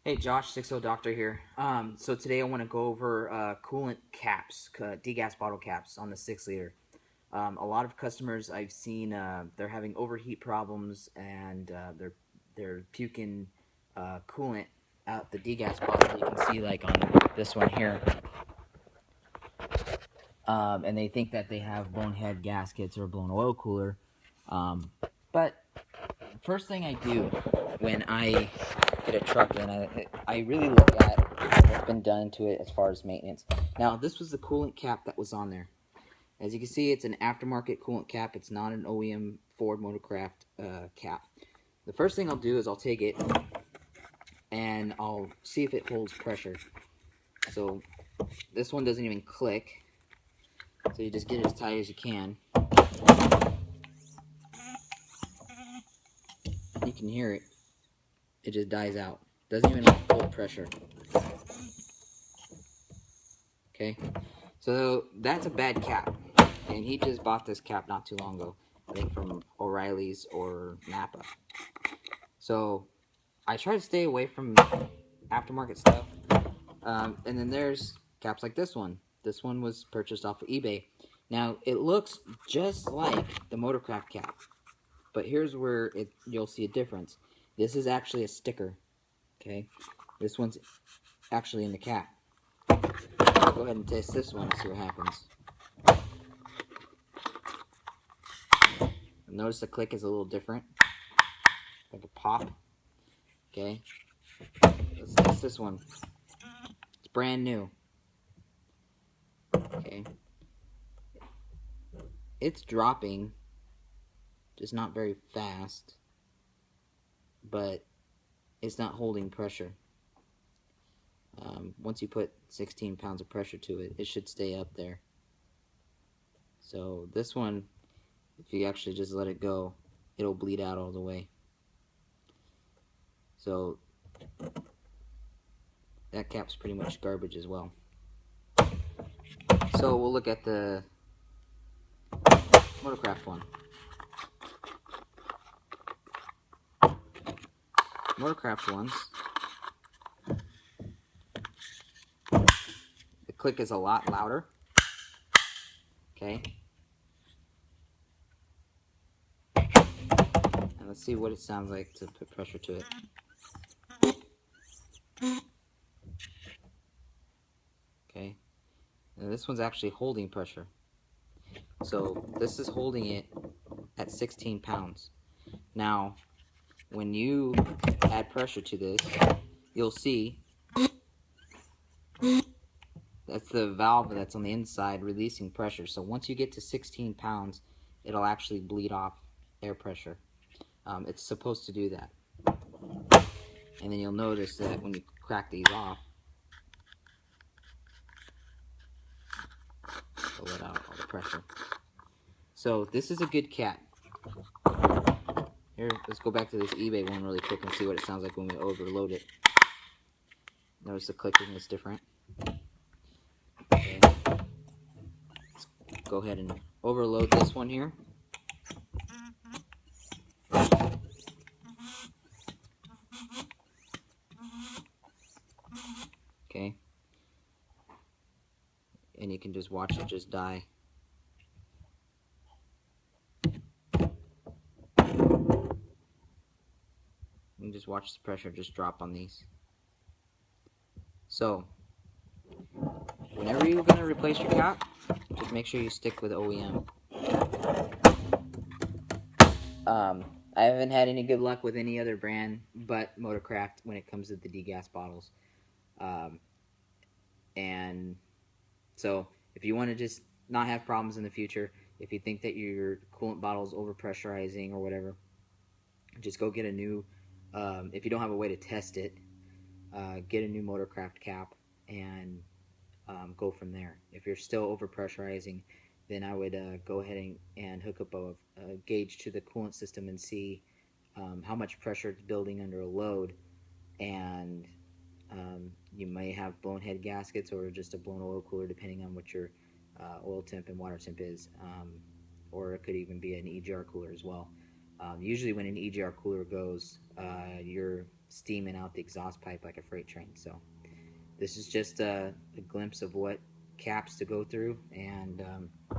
Hey Josh, 60 Doctor here. So today I want to go over coolant caps, degas bottle caps on the 6 liter. A lot of customers I've seen they're having overheat problems and they're puking coolant out the degas bottle. You can see like on this one here, and they think that they have blown head gaskets or blown oil cooler. But first thing I do when I get a truck in, I really look at what's been done to it as far as maintenance. Now, this was the coolant cap that was on there. As you can see, it's an aftermarket coolant cap. It's not an OEM Ford Motorcraft cap. The first thing I'll do is I'll take it and I'll see if it holds pressure. So this one doesn't even click. So you just get it as tight as you can. You can hear it. It just dies out. Doesn't even hold pressure. Okay, so that's a bad cap, and he just bought this cap not too long ago, I think from O'Reilly's or Napa. So I try to stay away from aftermarket stuff. And then there's caps like this one. This one was purchased off of eBay. Now it looks just like the Motorcraft cap, but here's where you'll see a difference. This is actually a sticker. Okay, this one's actually in the cap. I'll go ahead and test this one and see what happens. Notice the click is a little different, like a pop. Okay, let's test this one. It's brand new. Okay, it's dropping, just not very fast, but it's not holding pressure. Once you put 16 pounds of pressure to it, it should stay up there. So this one, if you actually just let it go, it'll bleed out all the way. So that cap's pretty much garbage as well. So we'll look at the Motorcraft one. Motorcraft ones, the click is a lot louder. Okay. And let's see what it sounds like to put pressure to it. Okay. And this one's actually holding pressure. So this is holding it at 16 pounds. Now, when you add pressure to this, you'll see that's the valve that's on the inside releasing pressure. So once you get to 16 pounds, it'll actually bleed off air pressure. It's supposed to do that. And then you'll notice that when you crack these off, it'll let out all the pressure. So this is a good cap. Here, let's go back to this eBay one really quick and see what it sounds like when we overload it. Notice the clicking is different. Okay. Let's go ahead and overload this one here. Okay. And you can just watch it just die. You can just watch the pressure just drop on these. So, whenever you're going to replace your cap, just make sure you stick with OEM. I haven't had any good luck with any other brand but Motorcraft when it comes to the degas bottles. And so, if you want to just not have problems in the future, if you think that your coolant bottle is overpressurizing or whatever, just go get a new, if you don't have a way to test it, get a new Motorcraft cap and go from there. If you're still overpressurizing, then I would go ahead and hook up a gauge to the coolant system and see how much pressure it's building under a load, and you may have blown head gaskets or just a blown oil cooler depending on what your oil temp and water temp is, or it could even be an EGR cooler as well. Usually when an EGR cooler goes, your steaming out the exhaust pipe like a freight train. So this is just a glimpse of what caps to go through, and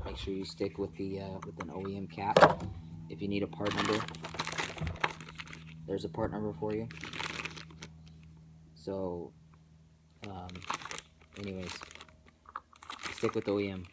make sure you stick with with an OEM cap. If you need a part number, there's a part number for you. So anyways, stick with OEM.